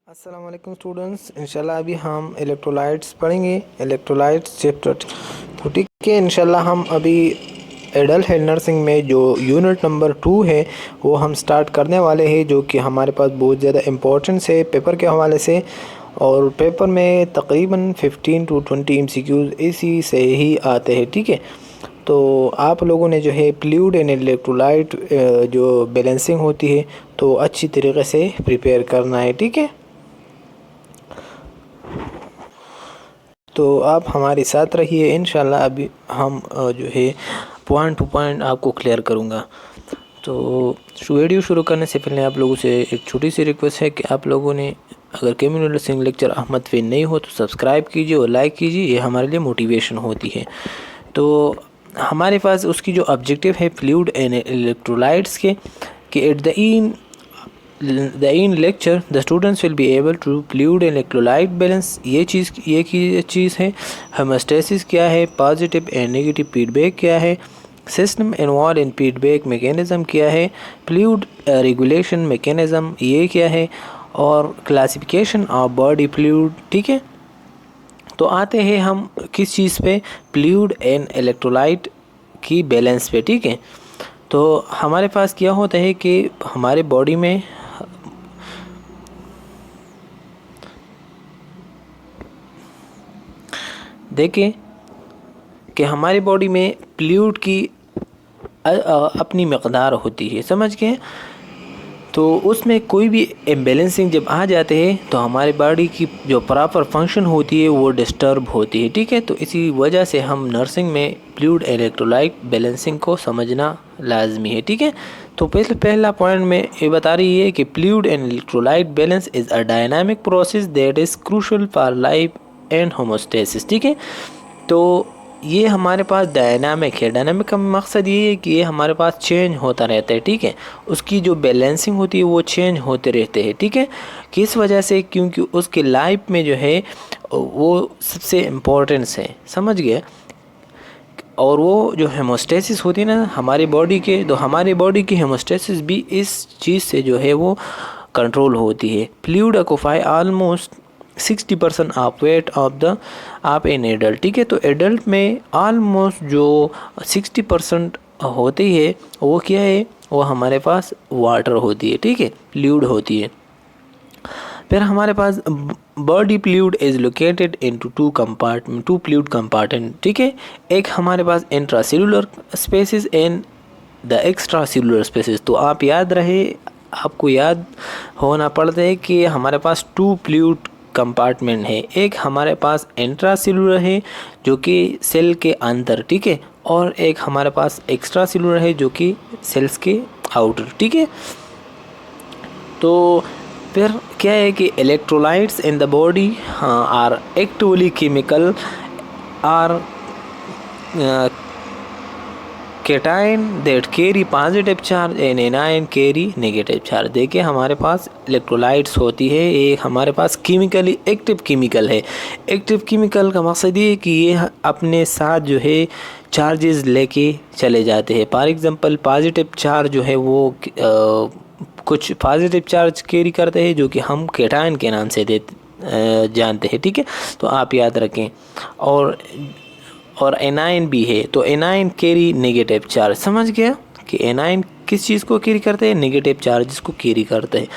अस्सलाम वालेकुम स्टूडेंट्स, इंशाल्लाह अभी हम इलेक्ट्रोलाइट्स पढ़ेंगे। इलेक्ट्रोलाइट्स चैप्टर तो ठीक है। इंशाल्लाह हम अभी एडल्ट हेल्थ नर्सिंग में जो यूनिट नंबर 2 है वो हम स्टार्ट करने वाले हैं, जो कि हमारे पास बहुत ज़्यादा इम्पोर्टेंस है पेपर के हवाले से। और पेपर में तकरीबन 15 to 20 MCQs इसी से ही आते हैं, ठीक है। तो आप लोगों ने जो है फ्लूइड एंड इलेक्ट्रोलाइट जो बैलेंसिंग होती है तो अच्छी तरीके से प्रिपेयर करना है, ठीक है। तो आप हमारे साथ रहिए, इंशाल्लाह अभी हम जो है पॉइंट टू पॉइंट आपको क्लियर करूँगा। तो वीडियो शुरू करने से पहले आप लोगों से एक छोटी सी रिक्वेस्ट है कि आप लोगों ने अगर community nursing lecture Ahmad fan नहीं हो तो सब्सक्राइब कीजिए और लाइक कीजिए, ये हमारे लिए मोटिवेशन होती है। तो हमारे पास उसकी जो ऑब्जेक्टिव है फ्लूइड एंड इलेक्ट्रोलाइट्स के कि at the in lecture the students will be able to fluid and electrolyte balance. ये चीज़ है। हेमोस्टेसिस क्या है, पॉजिटिव एंड नेगेटिव फीडबैक क्या है, system involve in feedback mechanism क्या है, फ्लूइड रेगुलेशन मैकेनिज्म ये क्या है, और क्लासिफिकेशन ऑफ बॉडी फ्लूइड, ठीक है। तो आते हैं हम किस चीज़ पे, फ्लूइड एंड इलेक्ट्रोलाइट की बैलेंस पे, ठीक है। तो हमारे पास क्या होता है कि हमारे बॉडी में देखें कि हमारी बॉडी में फ्लूइड की अपनी मकदार होती है, समझ गए। तो उसमें कोई भी इम्बैलेंसिंग जब आ जाते हैं तो हमारी बॉडी की जो प्रॉपर फंक्शन होती है वो डिस्टर्ब होती है, ठीक है। तो इसी वजह से हम नर्सिंग में फ्लूइड इलेक्ट्रोलाइट बैलेंसिंग को समझना लाजमी है, ठीक है। तो पहला पॉइंट में ये बता रही है कि fluid and electrolyte balance is a dynamic process that is crucial for life and homeostasis, ठीक है। तो ये हमारे पास डायनामिक है। डायनामिक का मकसद ये है कि ये हमारे पास चेंज होता रहता है, ठीक है। उसकी जो बैलेंसिंग होती है वो चेंज होते रहते हैं, ठीक है। किस वजह से, क्योंकि उसके लाइफ में जो है वो सबसे इम्पोर्टेंस है, समझ गए। और वो जो हेमोस्टेसिस होती है ना हमारी बॉडी के, तो हमारी बॉडी की हेमोस्टेसिस भी इस चीज़ से जो है वो कंट्रोल होती है। Fluid occupy almost 60% of weight of an adult, ठीक है। तो एडल्ट में ऑलमोस्ट जो 60% होती है वो क्या है, वो हमारे पास वाटर होती है, ठीक है, फ्लूइड होती है। फिर हमारे पास body fluid is located into two fluid compartment, ठीक है। एक हमारे पास intracellular spaces and the extra cellular spaces. तो आप याद रहे, आपको याद होना पड़ता है कि हमारे पास 2 फ्लूइड कंपार्टमेंट है। एक हमारे पास इंट्रासेलुलर है जो कि सेल के अंदर, ठीक है, और एक हमारे पास एक्स्ट्रा सेलुलर है जो कि सेल्स के आउटर, ठीक है। तो फिर क्या है कि electrolytes in the body are actively chemical are cation that carry positive charge and anion carry negative charge. देखिए हमारे पास इलेक्ट्रोलाइट्स होती है, एक हमारे पास केमिकली एक्टिव केमिकल है। एक्टिव केमिकल का मकसद ये है कि ये अपने साथ जो है चार्जेस लेके चले जाते हैं। फॉर एग्जांपल पॉजिटिव चार्ज जो है वो कुछ पॉजिटिव चार्ज कैरी करते हैं जो कि हम केटाइन के नाम से जानते हैं, ठीक है। तो आप याद रखें। और एनाइन भी है, तो एनाइन कैरी नेगेटिव चार्ज, समझ गया कि एनाइन किस चीज़ को कैरी करते हैं, नेगेटिव चार्जेस को कैरी करते हैं।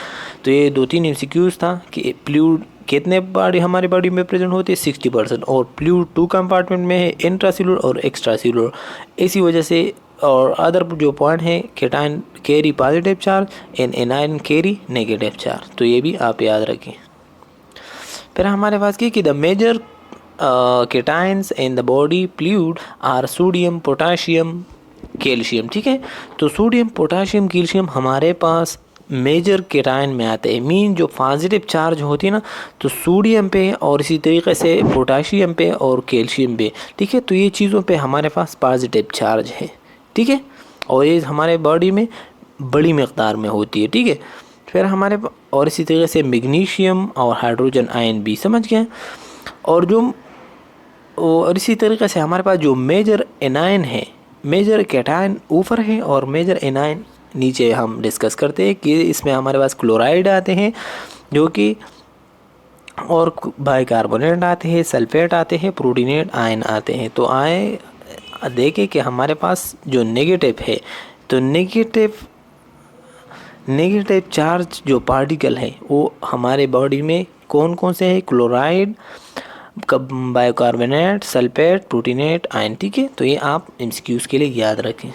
तो ये 2-3 MCQs था कि फ्लूइड कितने बॉडी हमारी बॉडी में प्रेजेंट होती है, 60%, और फ्लूइड 2 कंपार्टमेंट में है, इंट्रासेलुलर और एक्स्ट्रा सेलुलर। इसी वजह से और अदर जो पॉइंट है, cation carry positive charge and anion carry negative charge, तो ये भी आप याद रखें। फिर हमारे पास कि the major cations in the body fluid are sodium, potassium, calcium, ठीक है। तो सोडियम, पोटाशियम, कैल्शियम हमारे पास मेजर केटाइन में आते हैं। मीन जो पॉजिटिव चार्ज होती है ना, तो सोडियम पे और इसी तरीके से पोटाशियम पे और कैल्शियम पे, ठीक है। तो ये चीज़ों पे हमारे पास पॉजिटिव चार्ज है, ठीक है, और ये हमारे बॉडी में बड़ी मकदार में होती है, ठीक है। फिर हमारे और इसी तरीके से मैग्नीशियम और हाइड्रोजन आयन भी, समझ गए। और इसी तरीके से हमारे पास जो मेजर एनाइन है, मेजर कैटायन ऊपर है और मेजर एनाइन नीचे हम डिस्कस करते हैं कि इसमें हमारे पास क्लोराइड आते हैं जो कि और बाइकार्बोनेट आते हैं, सल्फेट आते हैं, प्रोटीनेट आयन आते हैं। तो देखें कि हमारे पास जो नेगेटिव है, तो नेगेटिव चार्ज जो पार्टिकल है वो हमारे बॉडी में कौन कौन से हैं? Chloride, bicarbonate, sulphate, proteinate, anion. ठीक है, तो ये आप एमसीक्यूज के लिए याद रखें।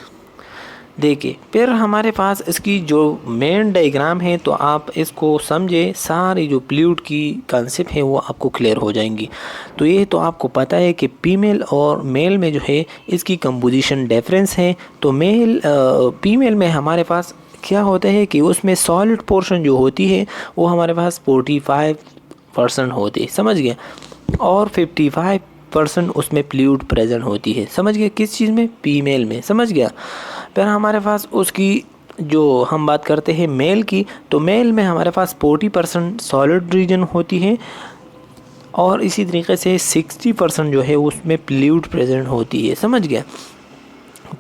देखिए फिर हमारे पास इसकी जो मेन डायग्राम है, तो आप इसको समझे, सारी जो फ्लूइड की कंसेप्ट है वो आपको क्लियर हो जाएंगी। तो ये तो आपको पता है कि फीमेल और मेल में जो है इसकी कंपोजिशन डिफरेंस है। तो फीमेल में हमारे पास क्या होता है कि उसमें सॉलिड पोर्शन जो होती है वो हमारे पास 45% होती है, समझ गए, और 55% उसमें फ्लूइड प्रेजेंट होती है, समझ गए, किस चीज़ में? फीमेल में, समझ गया। फिर हमारे पास उसकी जो हम बात करते हैं मेल की, तो मेल में हमारे पास 40% सॉलिड रीजन होती है और इसी तरीके से 60% जो है उसमें फ्लूइड प्रेजेंट होती है, समझ गया।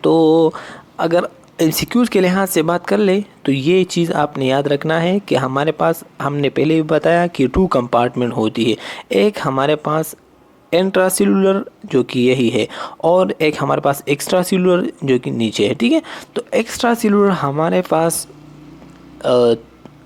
तो अगर एमसीक्यूज़ के लिहाज से बात कर ले तो ये चीज़ आपने याद रखना है कि हमारे पास, हमने पहले भी बताया कि 2 कंपार्टमेंट होती है। एक हमारे पास इंट्रासेलुलर जो कि यही है, और एक हमारे पास एक्स्ट्रा सेलुलर जो कि नीचे है। ठीक है, तो एक्स्ट्रा सेलुलर हमारे पास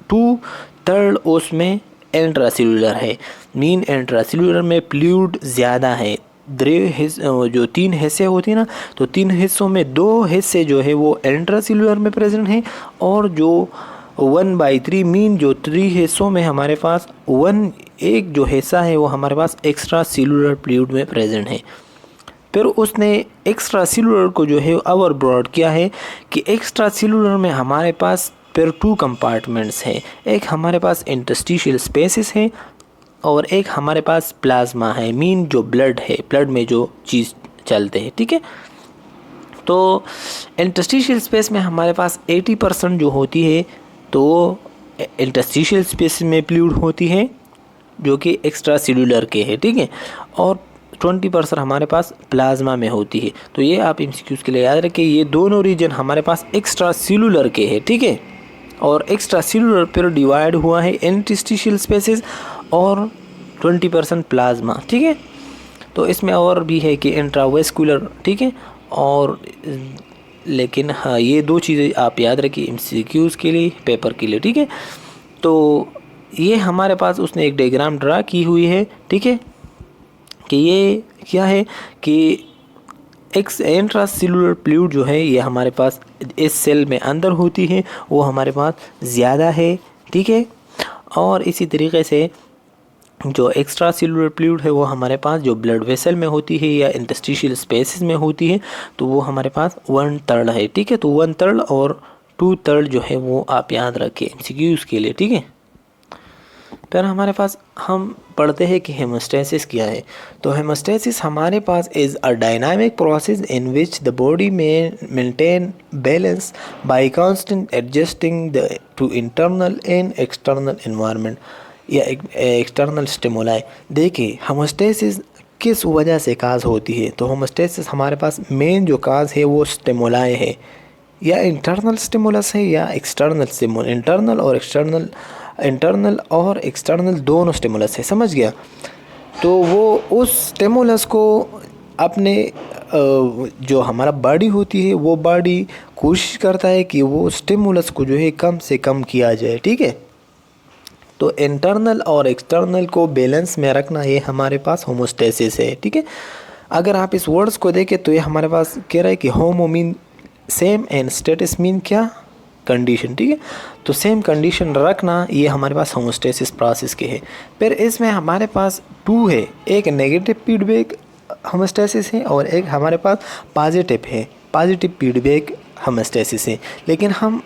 2/3 उसमें इंट्रासेलुलर है। मीन इंट्रासेलुलर में फ्लूइड ज़्यादा है। जो 3 हिस्से होती है ना, तो 3 हिस्सों में 2 हिस्से जो है वो इंट्रासेलुलर में प्रेजेंट हैं, और जो 1/3 मीन जो 3 हिस्सों में हमारे पास एक जो हिस्सा है वो हमारे पास एक्स्ट्रा सेलुलर फ्लूइड में प्रेजेंट है। फिर उसने एक्स्ट्रा सेलुलर को जो है ओवर ब्रॉड किया है कि एक्स्ट्रा सेलुलर में हमारे पास फिर 2 कंपार्टमेंट्स हैं। एक हमारे पास इंटरस्टिशियल स्पेसेस है और एक हमारे पास प्लाज्मा है, मीन जो ब्लड है, ब्लड में जो चीज़ चलते हैं। ठीक है, तो इंटरस्टिशियल स्पेस में हमारे पास 80% जो होती है तो इंटरस्टिशियल स्पेस में फ्लूइड होती है जो कि एक्स्ट्रा सेलुलर के है। ठीक है, और 20% हमारे पास प्लाज्मा में होती है। तो ये आप एमसीक्यूज़ के लिए याद रखें, ये दोनों रीजन हमारे पास एक्स्ट्रा सेलुलर के है। ठीक है, और एक्स्ट्रा सेलुलर फिर डिवाइड हुआ है इंटरस्टिशियल स्पेसेस और 20% प्लाज्मा। ठीक है, तो इसमें और भी है कि इंट्रावेस्कुलर। ठीक है, और लेकिन हाँ, ये 2 चीज़ें आप याद रखिए एमसीक्यूज़ के लिए, पेपर के लिए। ठीक है, तो ये हमारे पास उसने एक डायग्राम ड्रा की हुई है। ठीक है, कि ये क्या है कि इंट्रासेलुलर फ्लूइड जो है ये हमारे पास इस सेल में अंदर होती है, वो हमारे पास ज़्यादा है। ठीक है, और इसी तरीके से जो एक्स्ट्रा सेलुलर फ्लूइड है वो हमारे पास जो ब्लड वेसल में होती है या इंटरस्टिशियल स्पेसेस में होती है, तो वो हमारे पास 1/3 है। ठीक है, तो 1/3 और 2/3 जो है वो आप याद रखिए एमसीक्यूज़ के लिए। ठीक है, फिर हमारे पास हम पढ़ते हैं कि हेमोस्टेसिस क्या है। तो हेमोस्टेसिस हमारे पास is a dynamic process in which the body में maintain balance by constant adjusting to internal and external environment या एक्सटर्नल स्टिमुलाई। देखिए हेमोस्टेसिस किस वजह से काज होती है, तो हेमोस्टेसिस हमारे पास मेन जो काज है वो स्टिमुलाई है, या इंटरनल स्टिमुलस है या एक्सटर्नल स्टिमुलस। इंटरनल और एक्सटर्नल दोनों स्टिमुलस है, समझ गया। तो वो उस स्टिमुलस को अपने जो हमारा बॉडी होती है वो बॉडी कोशिश करता है कि वो स्टिमुलस को जो है कम से कम किया जाए। ठीक है, तो इंटरनल और एक्सटर्नल को बैलेंस में रखना ये हमारे पास होमोस्टेसिस है। ठीक है, अगर आप इस वर्ड्स को देखें तो ये हमारे पास कह रहा है कि homo mean same and status mean क्या? कंडीशन। ठीक है, तो सेम कंडीशन रखना ये हमारे पास होमोस्टेसिस प्रोसेस के है। फिर इसमें हमारे पास 2 है, एक नेगेटिव फीडबैक होमोस्टेसिस है और एक हमारे पास पॉजिटिव है, पॉजिटिव फीडबैक होमोस्टेसिस है। लेकिन हम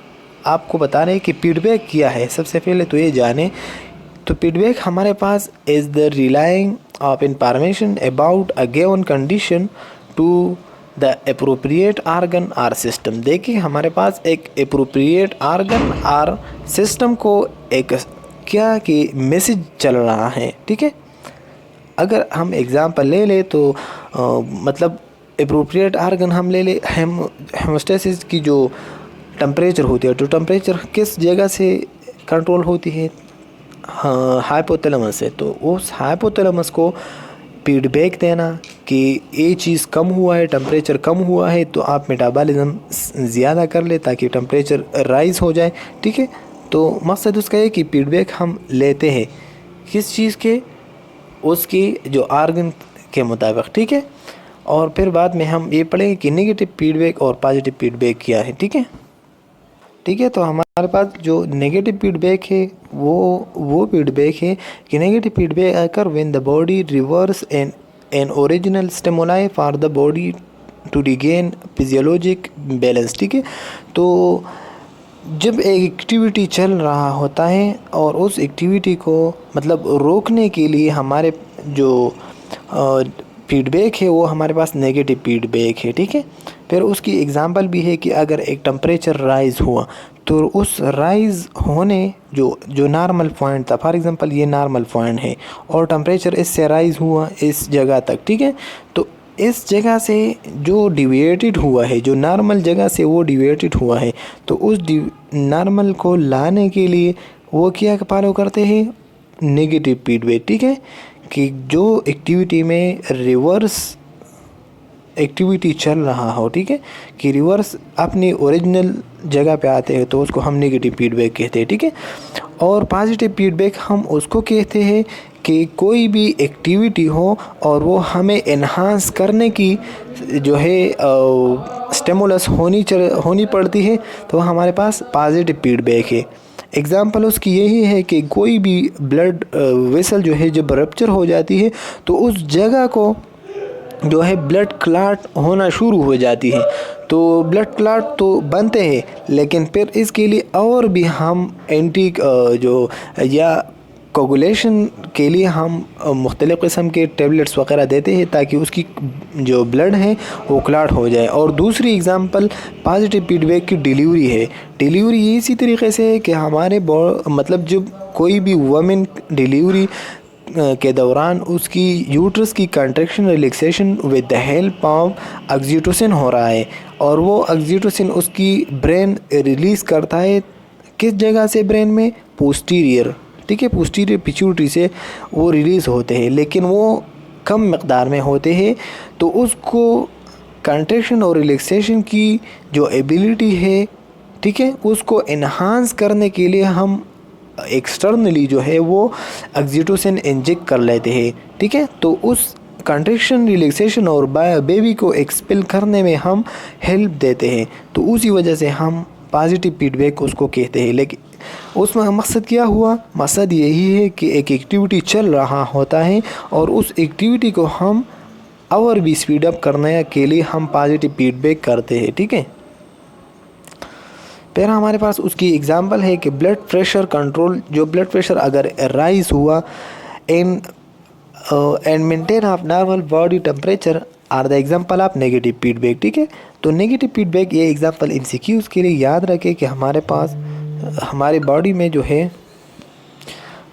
आपको बता रहे हैं कि फीडबैक क्या है। सबसे पहले तो ये जाने, तो फीडबैक हमारे पास is the relaying of information about a given condition to the appropriate organ or system. देखिए हमारे पास एक एप्रोप्रिएट आर्गन आर सिस्टम को एक क्या कि मैसेज चल रहा है। ठीक है, अगर हम एग्जांपल ले ले तो मतलब एप्रोप्रिएट आर्गन हम ले ले हेमोस्टेसिस की जो टेम्परेचर होती है, तो टेम्परेचर किस जगह से कंट्रोल होती है? हाइपोथैलेमस है, तो उस हाइपोथैलेमस को फीडबैक देना कि ये चीज़ कम हुआ है, टेम्परेचर कम हुआ है, तो आप मेटाबॉलिज्म ज़्यादा कर ले ताकि टेम्परेचर राइज़ हो जाए। ठीक है, तो मकसद उसका है कि फीडबैक हम लेते हैं किस चीज़ के, उसकी जो आर्गन के मुताबिक। ठीक है, और फिर बाद में हम ये पढ़ेंगे कि नेगेटिव फीडबैक और पॉजिटिव फीडबैक क्या है। ठीक है, तो हमारे पास जो नेगेटिव फीडबैक है वो फीडबैक है कि negative feedback occur when the body reverse an original stimuli for the body to regain physiologic balance. ठीक है, तो जब एक एक्टिविटी चल रहा होता है और उस एक्टिविटी को मतलब रोकने के लिए हमारे जो फीडबैक है वो हमारे पास नेगेटिव फीडबैक है। ठीक है, फिर उसकी एग्जांपल भी है कि अगर एक टेम्परेचर राइज़ हुआ तो उस राइज़ होने जो नॉर्मल पॉइंट था, फॉर एग्जांपल ये नॉर्मल पॉइंट है और टेम्परेचर इससे राइज़ हुआ इस जगह तक। ठीक है, तो इस जगह से जो डिविएटेड हुआ है, जो नॉर्मल जगह से वो डिविएटेड हुआ है, तो उस नॉर्मल को लाने के लिए वो क्या फॉलो करते हैं, नेगेटिव फीडबैक। ठीक है, कि जो एक्टिविटी में रिवर्स एक्टिविटी चल रहा हो, ठीक है, कि रिवर्स अपनी ओरिजिनल जगह पे आते हैं, तो उसको हम नेगेटिव फीडबैक कहते हैं। ठीक है, और पॉजिटिव फीडबैक हम उसको कहते हैं कि कोई भी एक्टिविटी हो और वो हमें एनहांस करने की जो है स्टिमुलस होनी पड़ती है, तो हमारे पास पॉजिटिव फीडबैक है। एग्ज़ाम्पल उसकी यही है कि कोई भी ब्लड वेसल जो है जब रप्चर हो जाती है तो उस जगह को जो है ब्लड क्लॉट होना शुरू हो जाती है। तो ब्लड क्लॉट तो बनते हैं, लेकिन फिर इसके लिए और भी हम एंटी जो या कोगुलेशन के लिए हम मुख्तलिफ़ किस्म के टेबलेट्स वगैरह देते हैं ताकि उसकी जो ब्लड है वो क्लॉट हो जाए। और दूसरी एग्ज़ाम्पल पॉजिटिव फीडबैक की डिलीवरी है। डिलीवरी इसी तरीके से है कि हमारे मतलब जब कोई भी वुमेन डिलीवरी के दौरान उसकी यूट्रस की contraction relaxation with the help of oxytocin हो रहा है, और वो ऑक्सीटोसिन उसकी ब्रेन रिलीज़ करता है। किस जगह से ब्रेन में, पोस्टीरियर। ठीक है, पोस्टीरियर पिट्यूटरी से वो रिलीज़ होते हैं, लेकिन वो कम मकदार में होते हैं। तो उसको कंट्रैक्शन और रिलैक्सेशन की जो एबिलिटी है, ठीक है, उसको इन्हांस करने के लिए हम एक्सटर्नली जो है वो ऑक्सीटोसिन इंजेक्ट कर लेते हैं। ठीक है, तो उस कंट्रैक्शन रिलैक्सेशन और बेबी को एक्सपेल करने में हम हेल्प देते हैं, तो उसी वजह से हम पॉजिटिव फीडबैक उसको कहते हैं। लेकिन उसमें मकसद क्या हुआ, मकसद यही है कि एक एक्टिविटी चल रहा होता है और उस एक्टिविटी को हम और भी स्पीड अप करने के लिए हम पॉजिटिव फीडबैक करते हैं। ठीक है, फिर हमारे पास उसकी एग्जांपल है कि ब्लड प्रेशर कंट्रोल, जो ब्लड प्रेशर अगर राइज हुआ and maintain of normal body temperature are the example of negative feedback. ठीक है, तो नेगेटिव फीडबैक ये एग्जांपल एमसीक्यूज़ के लिए याद रखें कि हमारे पास हमारी बॉडी में जो है,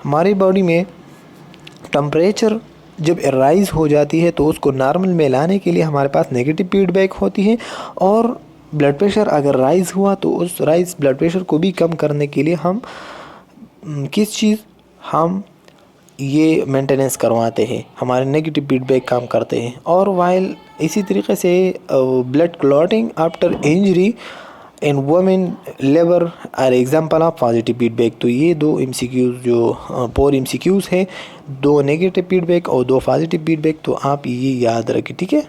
हमारी बॉडी में टेम्परेचर जब राइज़ हो जाती है तो उसको नॉर्मल में लाने के लिए हमारे पास नेगेटिव फीडबैक होती है, और ब्लड प्रेशर अगर राइज़ हुआ तो उस राइज़ ब्लड प्रेशर को भी कम करने के लिए हम किस चीज़, हम ये मेंटेनेंस करवाते हैं, हमारे नेगेटिव फीडबैक काम करते हैं। और वाइल इसी तरीके से blood clotting after injury in women labour are example of positive feedback. तो ये दो एमसीक्यूज़ जो 4 एमसीक्यूज़ है, 2 नेगेटिव फीडबैक और 2 पॉजिटिव फीडबैक, तो आप ये याद रखें। ठीक है,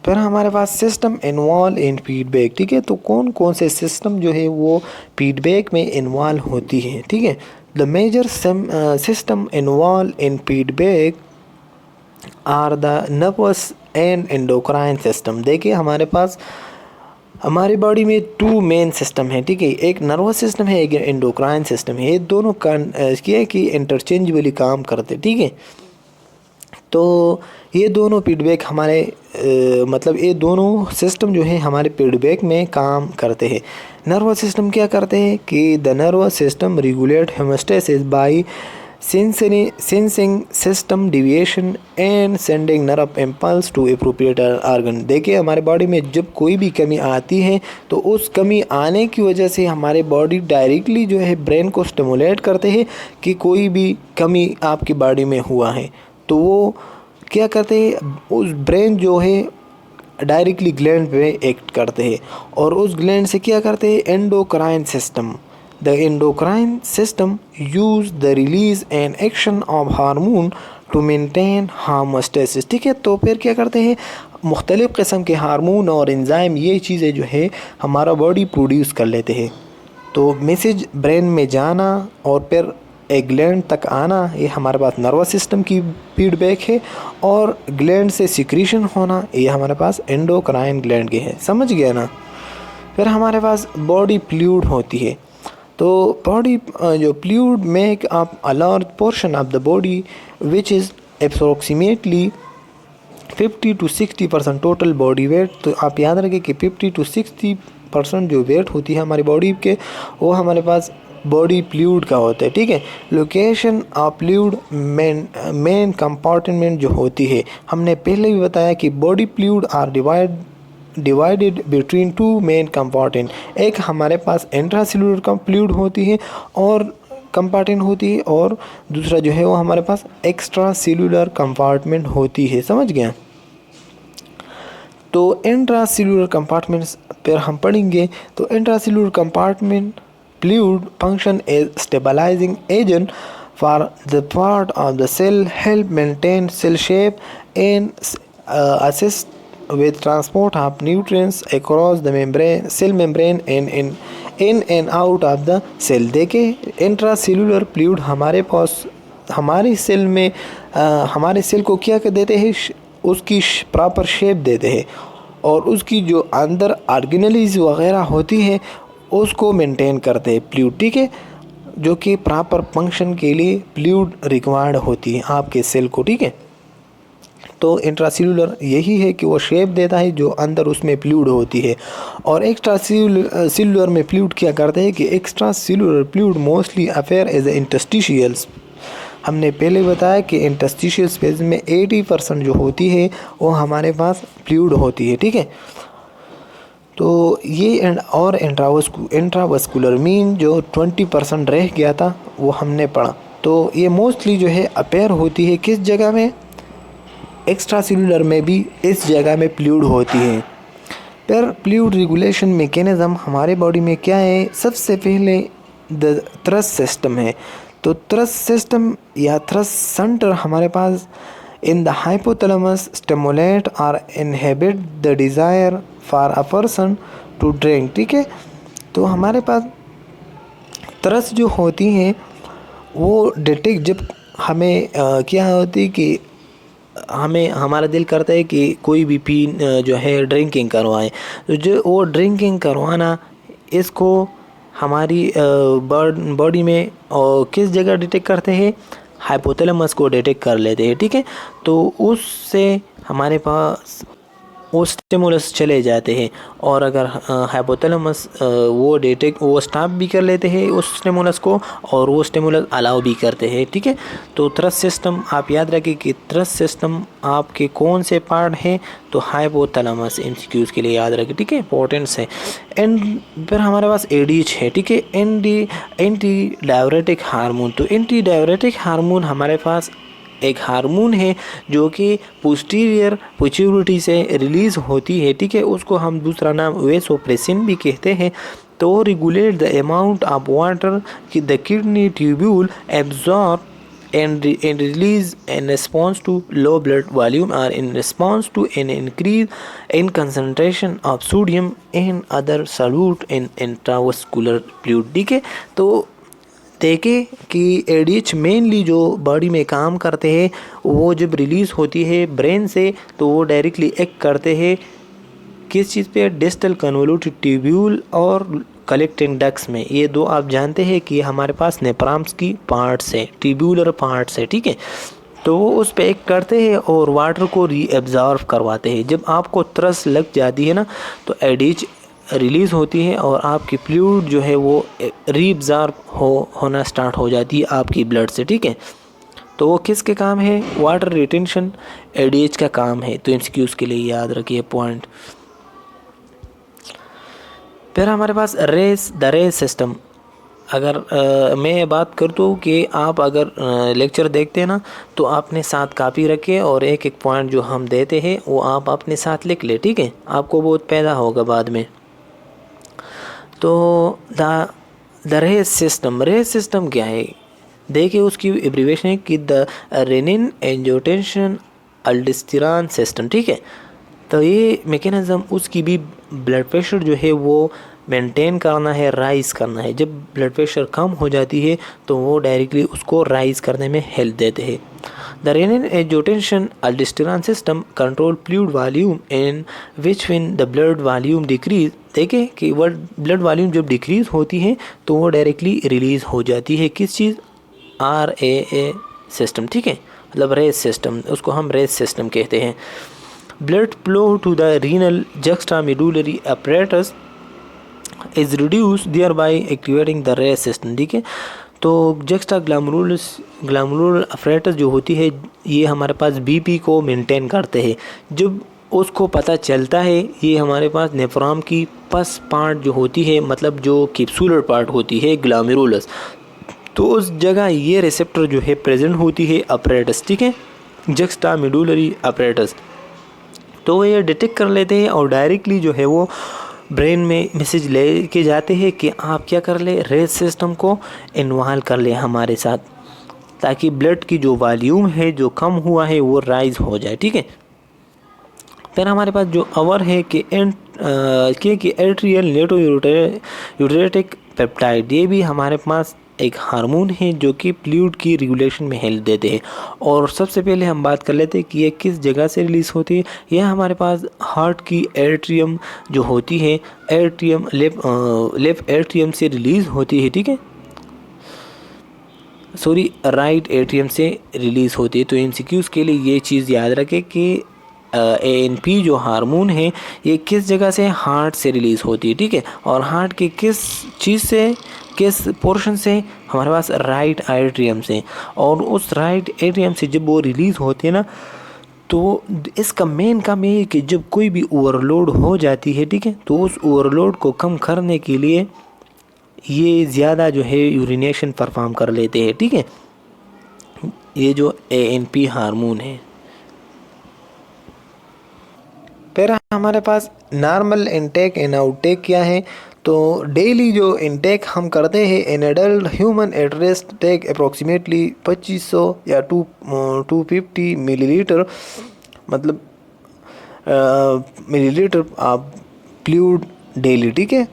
फिर हमारे पास सिस्टम इन्वॉल्व इन फीडबैक। ठीक है, तो कौन कौन से सिस्टम जो है वो फीडबैक में इन्वॉल्व होती है। ठीक है, the major system involve in feedback are the nervous and endocrine system. देखिए हमारे पास हमारी बॉडी में 2 मेन सिस्टम है। ठीक है, एक नर्वस सिस्टम है, एक एंडोक्राइन सिस्टम है। ये दोनों क्या कि इंटरचेंजेबली काम करते। ठीक है, तो ये दोनों फीडबैक हमारे मतलब ये दोनों सिस्टम जो है हमारे फीडबैक में काम करते हैं। नर्वस सिस्टम क्या करते हैं कि the nervous system regulate homeostasis by sensing system deviation and sending nerve impulse to appropriate organ. देखिए हमारे बॉडी में जब कोई भी कमी आती है तो उस कमी आने की वजह से हमारे बॉडी डायरेक्टली जो है ब्रेन को स्टिमुलेट करते हैं कि कोई भी कमी आपकी बॉडी में हुआ है, तो वो क्या करते हैं, उस ब्रेन जो है डायरेक्टली ग्लैंड पे एक्ट करते हैं और उस ग्लैंड से क्या करते हैं, endocrine system. The endocrine system use the release and action of hormone to maintain homeostasis। ठीक है, तो फिर क्या करते हैं, मुख्तलिफ़ किस्म के हार्मोन और एंजाइम ये चीज़ें जो है हमारा बॉडी प्रोड्यूस कर लेते हैं। तो मैसेज ब्रेन में जाना और फिर एक ग्लैंड तक आना, ये हमारे पास नर्वस सिस्टम की फीडबैक है, और ग्लैंड से सिक्रीशन होना ये हमारे पास एंडोक्राइन ग्लैंड के है। समझ गया ना। फिर हमारे पास बॉडी फ्लूइड होती है। तो बॉडी जो fluid make up a large portion of the body which is approximately 50 to 60% total body weight. तो आप याद रखें कि 50 to 60% जो वेट होती है हमारी बॉडी के, वो हमारे पास बॉडी फ्लूइड का होता है। ठीक है, location of fluid main compartment जो होती है, हमने पहले भी बताया कि body fluid are divided between two main compartment. एक हमारे पास इंट्रासेल्युलर फ्लूइड होती है और कंपार्टमेंट होती है, और दूसरा जो है वो हमारे पास एक्स्ट्रा सेल्युलर कंपार्टमेंट होती है। समझ गया। तो इंट्रासेल्युलर कंपार्टमेंट्स पर हम पढ़ेंगे। तो intracellular compartment fluid function as stabilizing agent for the part of the cell, help maintain cell shape and assist with transport of nutrients across the membrane, cell membrane and in and out of the cell। देखिए intracellular fluid हमारे पास हमारी cell में हमारे cell को क्या कर देते हैं, उसकी प्रॉपर शेप देते हैं, और उसकी जो अंदर ऑर्गेनेलीज वगैरह होती है उसको मेंटेन करते हैं फ्लूइड। ठीक है, जो कि प्रॉपर फंक्शन के लिए फ्लूइड रिक्वायर्ड होती है आपके सेल को। ठीक है, तो इंट्रासेल्युलर यही है कि वो शेप देता है जो अंदर उसमें फ्लूइड होती है। और एक्स्ट्रा सेल्युलर में फ्लूइड क्या करते हैं कि extra cellular fluid mostly appear as interstitials. हमने पहले बताया कि इंटरस्टिशियल स्पेस में 80% जो होती है वो हमारे पास फ्लूइड होती है। ठीक है, तो ये और इंट्रावस्कुलर मीन जो 20% रह गया था वो हमने पढ़ा। तो ये मोस्टली जो है अपेयर होती है किस जगह में, एक्स्ट्रा सेल्युलर में भी इस जगह में फ्लूइड होती है। फिर फ्लूइड रेगुलेशन मैकेनिज्म हमारे बॉडी में क्या है, सबसे पहले द थ्रस्ट सिस्टम है। तो थ्रस्ट सिस्टम या थ्रस्ट सेंटर हमारे पास इन द हाइपोथैलेमस स्टिमुलेट और inhibit the desire for a person to drink. ठीक है, तो हमारे पास थ्रस्ट जो होती हैं वो डिटेक्ट जब हमें क्या होती कि हमें हमारा दिल करता है कि कोई भी जो है ड्रिंकिंग करवाएं, तो जो वो ड्रिंकिंग करवाना इसको हमारी बॉडी में किस जगह डिटेक्ट करते हैं, हाइपोथैलेमस को डिटेक्ट कर लेते हैं। ठीक है, तो उससे हमारे पास वो स्टिमुलस चले जाते हैं, और अगर हाइपोथैलेमस वो स्टॉप भी कर लेते हैं उस स्टिमुलस को, और वो स्टिमुलस अलाउ भी करते हैं। ठीक है, तो थ्रस्ट सिस्टम आप याद रखें कि थ्रस्ट सिस्टम आपके कौन से पार्ट हैं, तो हाइपोथैलेमस, एमसीक्यूज़ के लिए याद रखें। ठीक है, इंपॉर्टेंट्स है। एंड फिर हमारे पास एडीएच है। ठीक है, एंटी डाययूरेटिक हार्मोन। तो एंटी डाययूरेटिक हार्मोन हमारे पास एक हार्मोन है जो कि पोस्टीरियर पिट्यूटरी से रिलीज़ होती है। ठीक है, उसको हम दूसरा नाम वेसोप्रेसिन भी कहते हैं। तो regulate the amount of water कि the kidney tubule absorb and release in response to low blood volume or in response to an increase in concentration of sodium and other solute in intravascular fluid। ठीक है, तो देखें कि ADH mainly जो body में काम करते हैं वो जब रिलीज़ होती है ब्रेन से, तो वो डायरेक्टली एक्ट करते हैं किस चीज़ पे, डिस्टल कन्वोल्यूटेड ट्यूब्यूल और कलेक्टिंग डक्ट्स में। ये दो आप जानते हैं कि हमारे पास नेफ्रॉन्स की पार्ट्स है, ट्यूब्यूलर पार्ट्स है। ठीक है, तो वो उस पे एक्ट करते हैं और वाटर को रीअब्जॉर्ब करवाते हैं। जब आपको थ्रस्ट लग जाती है ना, तो एडीएच रिलीज़ होती है और आपकी फ्लूइड जो है वो रीअब्ज़ॉर्ब होना स्टार्ट हो जाती है आपकी ब्लड से, ठीक है। तो वो किसके काम है? वाटर रिटेंशन एडीएच का काम है। तो एमसीक्यूज़ के लिए याद रखिए पॉइंट। फिर हमारे पास द रेस सिस्टम। अगर मैं बात करता हूँ कि आप अगर लेक्चर देखते हैं ना, तो आपने साथ कापी रखे और एक एक पॉइंट जो हम देते हैं वो आप अपने साथ लिख ले, ठीक है। आपको बहुत पैदा होगा बाद में। तो द रेस सिस्टम क्या है? देखिए उसकी एब्रीवेशन है कि द रेनिन एंजियोटेंसिन अल्डोस्टेरोन सिस्टम, ठीक है। तो ये मैकेनिज़्म उसकी भी ब्लड प्रेशर जो है वो मेंटेन करना है, राइज़ करना है। जब ब्लड प्रेशर कम हो जाती है तो वो डायरेक्टली उसको राइज़ करने में हेल्प देते हैं। The renin angiotensin अल्डोस्टेरोन system control fluid volume in which when the blood volume decrease. देखें कि ब्लड वॉल्यूम जब डिक्रीज होती है तो वो डायरेक्टली रिलीज़ हो जाती है किस चीज़? RAA सिस्टम, ठीक है। मतलब रेस सिस्टम, उसको हम रेस सिस्टम कहते हैं। Blood flow to the renal juxtamedullary apparatus is reduce there by activating the RAS system, ठीक है। तो जक्स्टा ग्लैमुलर apparatus जो होती है ये हमारे पास BP को मेंटेन करते हैं। जब उसको पता चलता है, ये हमारे पास नेफ्रॉन की फर्स्ट पार्ट जो होती है, मतलब जो कैप्सूलर पार्ट होती है ग्लैमेरुलस, तो उस जगह ये रिसेप्टर जो है प्रेजेंट होती है apparatus, ठीक है, जक्स्टामेडुलरी apparatus। तो वो ये डिटेक्ट कर लेते हैं और डायरेक्टली जो है वो ब्रेन में मैसेज ले के जाते हैं कि आप क्या कर ले, रेस सिस्टम को इन्वॉल्व कर ले हमारे साथ, ताकि ब्लड की जो वॉल्यूम है जो कम हुआ है वो राइज हो जाए, ठीक है। फिर हमारे पास जो अवर है कि एट्रियल न्यूरोयूरेटिक पेप्टाइड, ये भी हमारे पास एक हार्मोन है जो कि फ्लूइड की रेगुलेशन में हेल्प देते हैं। और सबसे पहले हम बात कर लेते हैं कि ये किस जगह से रिलीज़ होती है। यह हमारे पास हार्ट की एट्रियम जो होती है, एट्रियम लेफ्ट एट्रियम से रिलीज़ होती है, ठीक है, सॉरी राइट एट्रियम से रिलीज़ होती है। तो एमसीक्यूज़ के लिए ये चीज़ याद रखें कि ANP जो हार्मोन है ये किस जगह से? हार्ट से रिलीज़ होती है, ठीक है। और हार्ट के किस चीज़ से, किस पोर्शन से? हमारे पास राइट एट्रियम से। और उस राइट एट्रियम से जब वो रिलीज़ होती है ना, तो इसका मेन काम ये है कि जब कोई भी ओवरलोड हो जाती है, ठीक है, तो उस ओवरलोड को कम करने के लिए ये ज़्यादा जो है यूरिनेशन परफॉर्म कर लेते हैं, ठीक है, ये जो ANP हार्मोन है। फिर हमारे पास नॉर्मल इनटेक एंड आउटटेक क्या है? तो डेली जो इनटेक हम करते हैं, an adult human at rest take approximately 2500 या 250 मिलीलीटर, मतलब मिलीलीटर आप फ्लूइड डेली, ठीक है।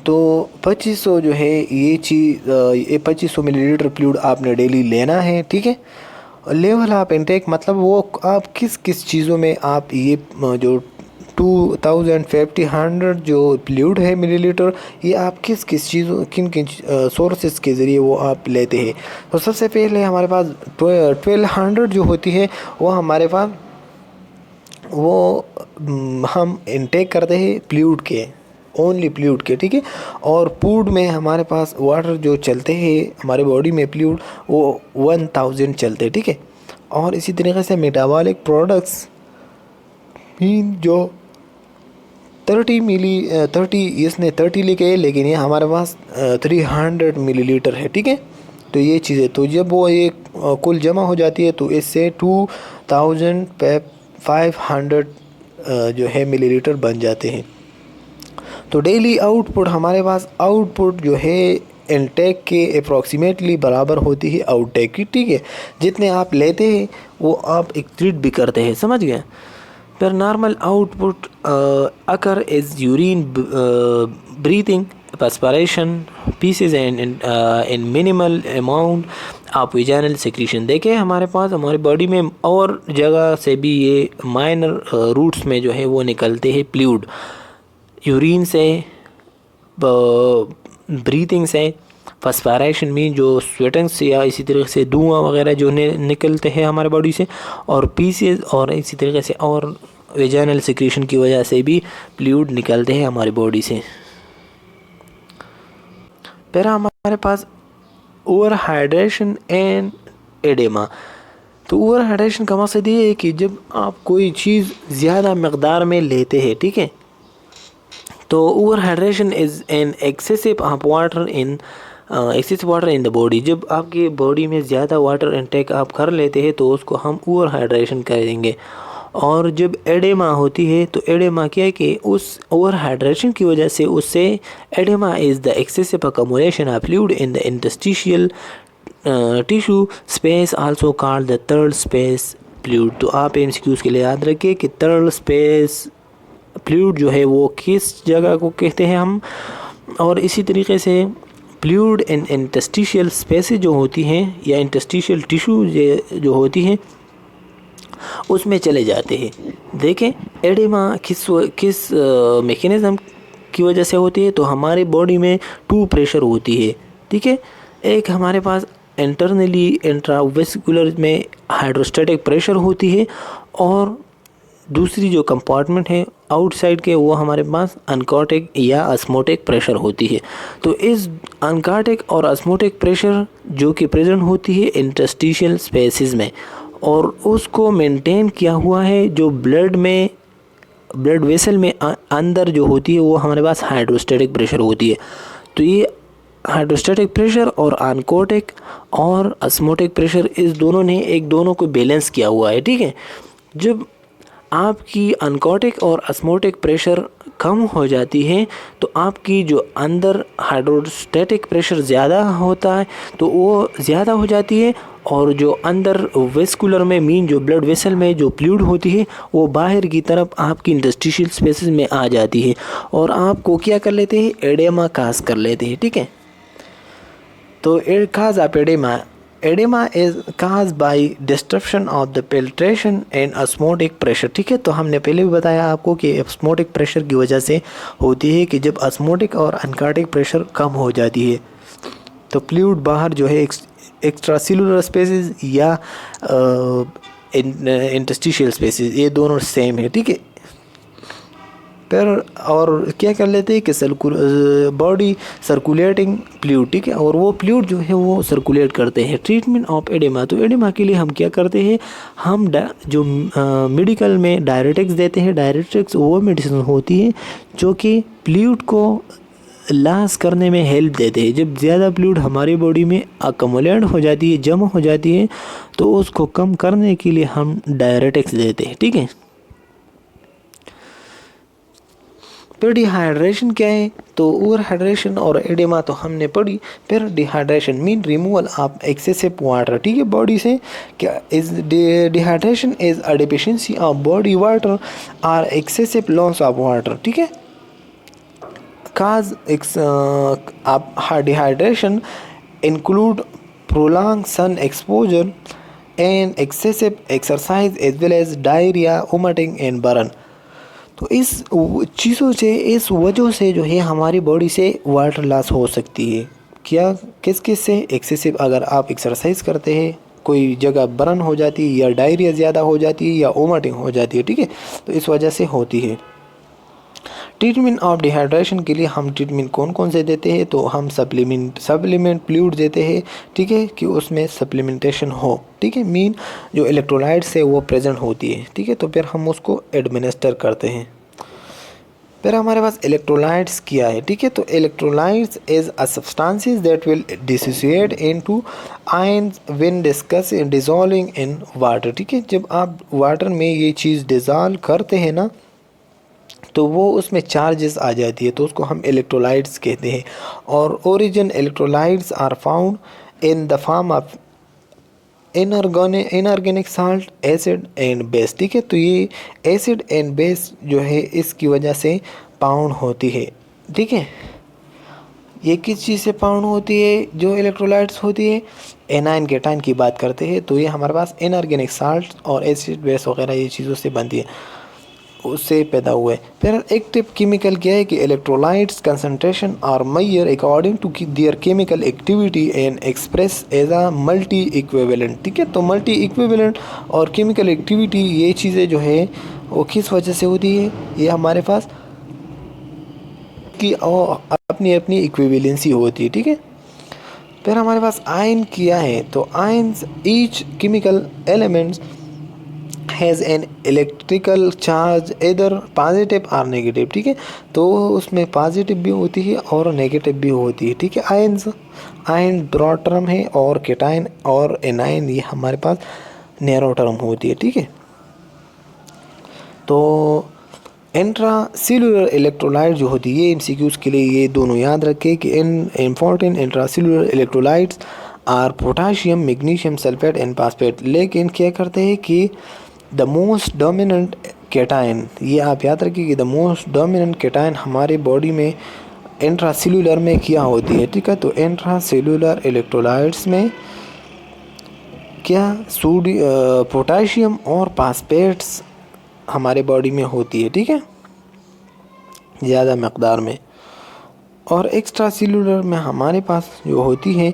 तो 2500 जो है ये चीज़, ये 2500 मिलीलीटर फ्लूइड आपने डेली लेना है, ठीक है। लेवल ऑफ इनटेक मतलब वो आप किस किस चीज़ों में आप ये जो 2500 जो फ्लूइड है मिलीलीटर, ये आप किस किस चीज़ों, किन किन सोर्सेज के ज़रिए वो आप लेते हैं। तो सबसे पहले हमारे पास 1200 जो होती है वो हमारे पास वो हम इनटेक करते हैं फ्लूइड के, ओनली फ्लूइड के, ठीक है। और फूड में हमारे पास वाटर जो चलते हैं हमारे बॉडी में फ्लूइड वो 1000 चलते हैं, ठीक है। और इसी तरीके से मेटाबॉलिक प्रोडक्ट्स जो 30 इसने 30 लिखे है, लेकिन ये हमारे पास 300 मिलीलीटर है, ठीक है। तो ये चीज़ें, तो जब वो ये कुल जमा हो जाती है तो इससे 2500 जो है मिलीलीटर बन जाते हैं। तो डेली आउटपुट हमारे पास, आउटपुट जो है इनटेक के अप्रॉक्सीमेटली बराबर होती है आउटटेक की, ठीक है। जितने आप लेते हैं वो आप एक्सक्रीट भी करते हैं, समझ गए। फिर normal output occur is urine breathing perspiration pieces and in minimal amount of vaginal secretion. देखें हमारे पास हमारी बॉडी में और जगह से भी ये माइनर रूट्स में जो है वो निकलते हैं फ्लूइड, यूरिन से, ब्रीथिंग से, पर्सपायरेशन में जो स्वेटिंग से या इसी तरीके से धुआं वगैरह जो निकलते हैं हमारे बॉडी से, और पीसेस, और इसी तरीके से और वेजाइनल सेक्रीशन की वजह से भी फ्लूइड निकलते हैं हमारी बॉडी से। फिर हमारे पास ओवर हाइड्रेशन एंड एडेमा। तो ओवर हाइड्रेशन का मकसद ये है कि जब आप कोई चीज़ ज़्यादा मकदार में लेते हैं, ठीक है, तो over hydration is an excessive of water in the body. जब आपकी बॉडी में ज़्यादा वाटर इनटेक आप कर लेते हैं तो उसको हम ओवर हाइड्रेशन करेंगे। और जब एडेमा होती है तो एडेमा क्या है कि उस ओवर हाइड्रेशन की वजह से उससे oedema is the excessive accommodation of fluid in the interstitial tissue space also called the third space fluid. तो आप एमसीक्यूज़ के लिए याद रखिए कि थर्ड स्पेस फ्लूइड जो है वो किस जगह को कहते हैं हम। और इसी तरीके से फ्लूइड इन इंटरस्टिशियल स्पेसेस जो होती हैं या इंटरस्टिशियल टिश्यू जो होती हैं उसमें चले जाते हैं। देखें एडेमा किस मैकेनिज़्म की वजह से होती है। तो हमारी बॉडी में टू प्रेशर होती है, ठीक है। एक हमारे पास इंटरनली इंट्रावेस्कुलर में हाइड्रोस्टैटिक प्रेशर होती है और दूसरी जो कंपार्टमेंट है आउटसाइड के वो हमारे पास अनकॉटिक या ऑस्मोटिक प्रेशर होती है। तो इस अनकॉटिक और ऑस्मोटिक प्रेशर जो कि प्रेजेंट होती है इंटरस्टिशियल स्पेसेस में और उसको मेंटेन किया हुआ है जो ब्लड वेसल में अंदर जो होती है वो हमारे पास हाइड्रोस्टैटिक प्रेशर होती है। तो ये हाइड्रोस्टैटिक प्रेशर और अनकॉटिक और ऑस्मोटिक प्रेशर इस दोनों ने एक दोनों को बैलेंस किया हुआ है, ठीक है। जब आपकी अनकॉटिक और ऑस्मोटिक प्रेशर कम हो जाती है तो आपकी जो अंदर हाइड्रोस्टैटिक प्रेशर ज़्यादा होता है तो वो ज़्यादा हो जाती है और जो अंदर वेस्कुलर में मीन जो ब्लड वेसल में जो फ्लूइड होती है वो बाहर की तरफ आपकी इंटरस्टिशियल स्पेसेस में आ जाती है और आपको क्या कर लेते हैं, एडेमा काज कर लेते हैं, ठीक है। तो cause of oedema is cause by disruption of the filtration and osmotic pressure, ठीक है। तो हमने पहले भी बताया आपको कि ऑस्मोटिक प्रेशर की वजह से होती है कि जब ऑस्मोटिक और अनकॉटिक प्रेशर कम हो जाती है तो फ्लूइड बाहर जो है एक्स्ट्रा सेलुलर स्पेसेस या इंटरस्टिशियल स्पेसेस ये दोनों सेम है, ठीक है। फिर और क्या कर लेते हैं कि बॉडी सर्कुलेटिंग फ्लूइड, ठीक है, और वो फ्लूइड जो है वो सर्कुलेट करते हैं। ट्रीटमेंट ऑफ एडेमा, तो एडेमा के लिए हम क्या करते हैं, हम जो मेडिकल में डायरेटिक्स देते हैं। डायरेटिक्स वो मेडिसिन होती है जो कि फ्लूइड को लॉस करने में हेल्प देते हैं। जब ज़्यादा फ्लूइड हमारी बॉडी में अकोमोलेट हो जाती है, जमा हो जाती है, तो उसको कम करने के लिए हम डायरेटिक्स देते हैं, ठीक है। फिर डिहाइड्रेशन क्या है, तो ओवर हाइड्रेशन और एडेमा तो हमने पढ़ी। फिर dehydration mean removal of excessive water, ठीक है, बॉडी से। क्या is dehydration is a deficiency of body water और एक्सेसिव लॉस ऑफ वाटर, ठीक है। Cause dehydration include prolong sun exposure and excessive exercise as well as diarrhoea, vomiting and burn. तो इस चीज़ों से, इस वजह से जो है हमारी बॉडी से वाटर लॉस हो सकती है। क्या किस से, एक्सेसिव अगर आप एक्सरसाइज करते हैं कोई जगह बर्न हो जाती है या डायरिया ज़्यादा हो जाती है या वोमिटिंग हो जाती है, ठीक है, तो इस वजह से होती है। ट्रीटमेंट ऑफ डिहाइड्रेशन के लिए हम ट्रीटमेंट कौन कौन से देते हैं, तो हम सप्लीमेंट फ्लूइड देते हैं, ठीक है, कि उसमें सप्लीमेंटेशन हो, ठीक है, मीन जो इलेक्ट्रोलाइट्स है वो प्रेजेंट होती है, ठीक है। तो फिर हम उसको एडमिनिस्टर करते हैं। फिर हमारे पास इलेक्ट्रोलाइट्स क्या है, ठीक है। तो electrolytes is a substances that will dissociate into ions when dissolving in water, ठीक है। जब आप वाटर में ये चीज़ डिसॉल्व करते हैं ना तो वो उसमें चार्जेस आ जाती है, तो उसको हम इलेक्ट्रोलाइट्स कहते हैं। और origin electrolytes are found in the form of inorganic salt, acid and base, ठीक है। तो ये एसिड एंड बेस जो है इसकी वजह से पाउंड होती है, ठीक है। ये किस चीज़ से पाउंड होती है, जो इलेक्ट्रोलाइट्स होती है, एनाइन केटाइन की बात करते हैं। तो ये हमारे पास इनऑर्गेनिक साल्ट और एसिड बेस वगैरह ये चीज़ों से बनती है, उससे पैदा हुए। फिर एक्टिव केमिकल क्या है कि electrolytes concentration are measure according to their chemical activity and express as a multi equivalent, ठीक है। तो मल्टी इक्विवेलेंट और केमिकल एक्टिविटी ये चीज़ें जो है वो किस वजह से होती है, ये हमारे पास कि अब अपनी अपनी इक्विवेलेंसी होती है, ठीक है। फिर हमारे पास आयन क्या है, तो ions each chemical elements has an electrical charge इधर पॉजिटिव और नेगेटिव, ठीक है। तो उसमें पॉजिटिव भी होती है और नेगेटिव भी होती है, ठीक है। आयंस, आयन ब्रॉड टर्म है और केटाइन और एनाइन ये हमारे पास नैरो टर्म होती है, ठीक है। तो इंट्रा सेलुलर इलेक्ट्रोलाइट जो होती है, ये एमसीक्यूज़ के लिए ये दोनों याद रखें कि इन important intra cellular electrolytes are potassium, magnesium sulphate and phosphate. लेकिन क्या करते हैं कि द मोस्ट डोमिनेंट केटाइन, ये आप याद रखिए कि द मोस्ट डोमिनेंट केटाइन हमारे बॉडी में इंट्रा सेलुलर में क्या होती है, ठीक है। तो इंट्रा सेलुलर इलेक्ट्रोलाइट्स में क्या पोटाशियम और फास्फेट्स हमारे बॉडी में होती है, ठीक है, ज़्यादा मकदार में। और एक्स्ट्रा सेलुलर में हमारे पास जो होती है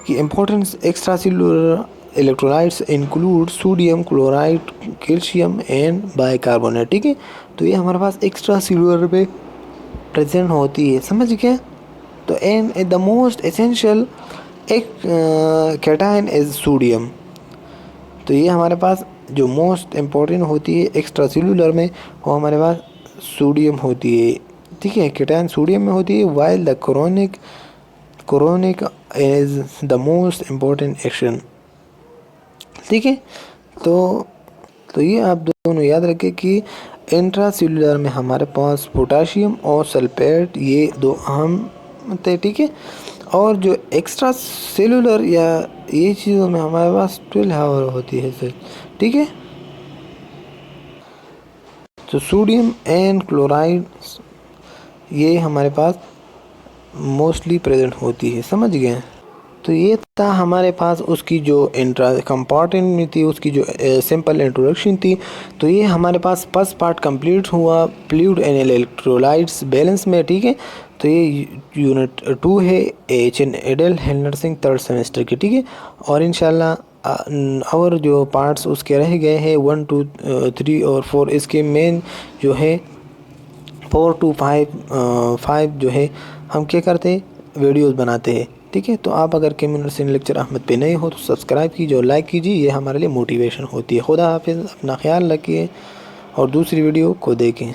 कि importance extra cellular electrolytes include sodium chloride, calcium and bicarbonate, ठीक है। तो ये हमारे पास एक्स्ट्रा सेलुलर में प्रेजेंट होती है, समझ गए। तो एंड द मोस्ट एसेंशियल एक कैटायन इज सोडियम। तो ये हमारे पास जो मोस्ट इम्पोर्टेंट होती है एक्स्ट्रा सेलुलर में, वो हमारे पास सोडियम होती है, ठीक है। कैटायन सोडियम में होती है, while the chorionic is the most important action, ठीक है। तो ये आप दोनों याद रखें कि इंट्रा सेलुलर में हमारे पास पोटाशियम और सल्फेट ये दो अहम थे, ठीक है। और जो एक्स्ट्रा सेलुलर या ये चीज़ों में हमारे पास 12 हावर होती है सर, ठीक है। तो सोडियम एंड क्लोराइड ये हमारे पास मोस्टली प्रेजेंट होती है, समझ गए। तो ये था हमारे पास उसकी जो इंट्रा कंपार्टमेंट में थी, उसकी जो सिंपल इंट्रोडक्शन थी। तो ये हमारे पास फर्स्ट पार्ट कंप्लीट हुआ फ्लूइड एंड इलेक्ट्रोलाइट्स बैलेंस में, ठीक है। तो ये यूनिट 2 है HN एडल नर्सिंग 3rd सेमेस्टर की, ठीक है। और इंशाल्लाह और जो पार्ट्स उसके रह गए हैं 1, 2, 3 और 4, इसके मेन जो है 4 to 5 जो है हम क्या करते हैं वीडियोस बनाते हैं, ठीक है। तो आप अगर केमिकल नर्सिंग लेक्चर अहमद पे नए हो तो सब्सक्राइब कीजिए और लाइक कीजिए, ये हमारे लिए मोटिवेशन होती है। खुदा हाफिज़, अपना ख्याल रखिए और दूसरी वीडियो को देखें।